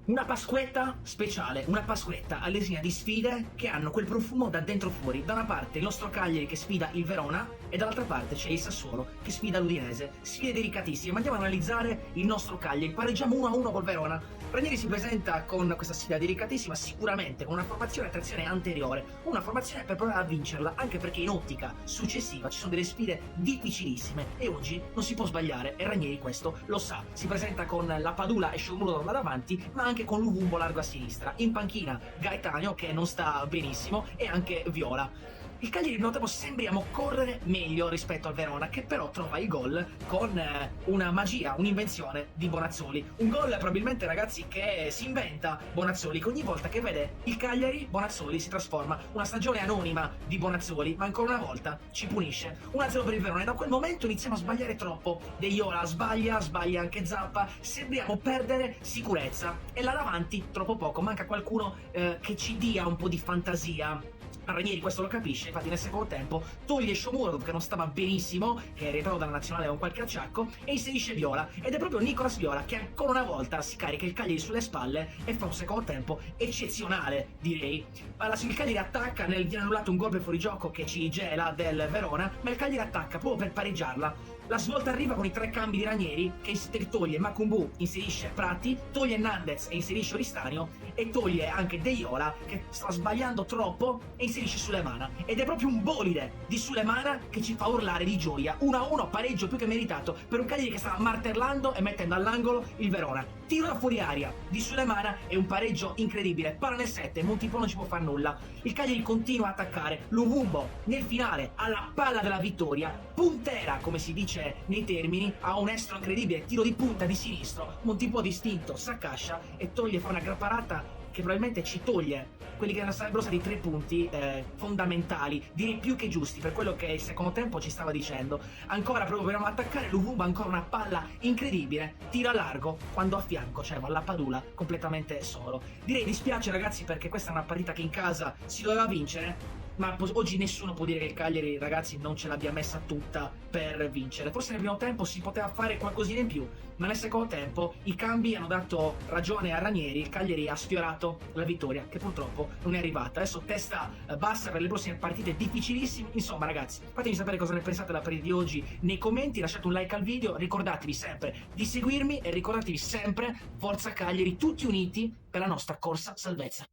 Una Pasquetta speciale, una Pasquetta all'esina di sfide che hanno quel profumo da dentro fuori. Da una parte il nostro Cagliari che sfida il Verona e dall'altra parte c'è il Sassuolo che sfida l'Udinese. Sfide delicatissime, ma andiamo ad analizzare il nostro Cagliari. Pareggiamo 1-1 col Verona. Ranieri si presenta con questa sfida delicatissima, sicuramente con una formazione a trazione anteriore, una formazione per provare a vincerla, anche perché in ottica successiva ci sono delle sfide difficilissime e oggi non si può sbagliare e Ranieri questo lo sa. Si presenta con la Padula e Shomurodov là davanti, ma anche con Luvumbo largo a sinistra. In panchina Gaetano che non sta benissimo e anche Viola. Il Cagliari notiamo sembriamo correre meglio rispetto al Verona, che però trova il gol con una magia, un'invenzione di Bonazzoli. Un gol probabilmente, ragazzi, che si inventa Bonazzoli, che ogni volta che vede il Cagliari, Bonazzoli si trasforma. Una stagione anonima di Bonazzoli, ma ancora una volta ci punisce. 1-0 per il Verona e da quel momento iniziamo a sbagliare troppo. De Iola sbaglia anche Zappa, sembriamo perdere sicurezza. E là davanti troppo poco, manca qualcuno che ci dia un po' di fantasia. Ranieri questo lo capisce, infatti nel secondo tempo toglie Shomurodov che non stava benissimo, che è rientrato dalla nazionale con qualche acciacco, e inserisce Viola, ed è proprio Nicolas Viola che ancora una volta si carica il Cagliari sulle spalle e fa un secondo tempo eccezionale, direi. Allora, il Cagliari attacca, viene annullato un gol per fuorigioco che ci gela del Verona, ma il Cagliari attacca proprio per pareggiarla. La svolta arriva con i 3 cambi di Ranieri che toglie Macumbu, inserisce Prati, toglie Nandez e inserisce Oristanio e toglie anche De Iola che sta sbagliando troppo e inserisce Sulemana. Ed è proprio un bolide di Sulemana che ci fa urlare di gioia. 1-1, pareggio più che meritato per un Cagliari che stava martellando e mettendo all'angolo il Verona. Tiro da fuori aria di Sulemana e un pareggio incredibile. Para nel 7, Montipò non ci può fare nulla. Il Cagliari continua a attaccare. Luvumbo nel finale alla palla della vittoria, puntera come si dice nei termini, ha un estro incredibile, tiro di punta di sinistro, Montipò distinto, s'accascia e toglie, fa una grapparata che probabilmente ci toglie quelli che sarebbero stati 3 punti fondamentali, direi più che giusti per quello che il secondo tempo ci stava dicendo. Ancora proviamo ad attaccare, Luvumbo ancora una palla incredibile, tira largo quando a fianco c'è la Padula completamente solo. Direi dispiace ragazzi perché questa è una partita che in casa si doveva vincere, ma oggi nessuno può dire che il Cagliari, ragazzi, non ce l'abbia messa tutta per vincere. Forse nel primo tempo si poteva fare qualcosina in più, ma nel secondo tempo i cambi hanno dato ragione a Ranieri, il Cagliari ha sfiorato la vittoria, che purtroppo non è arrivata. Adesso testa bassa per le prossime partite difficilissime. Insomma, ragazzi, fatemi sapere cosa ne pensate della partita di oggi nei commenti, lasciate un like al video, ricordatevi sempre di seguirmi e ricordatevi sempre Forza Cagliari, tutti uniti per la nostra corsa salvezza.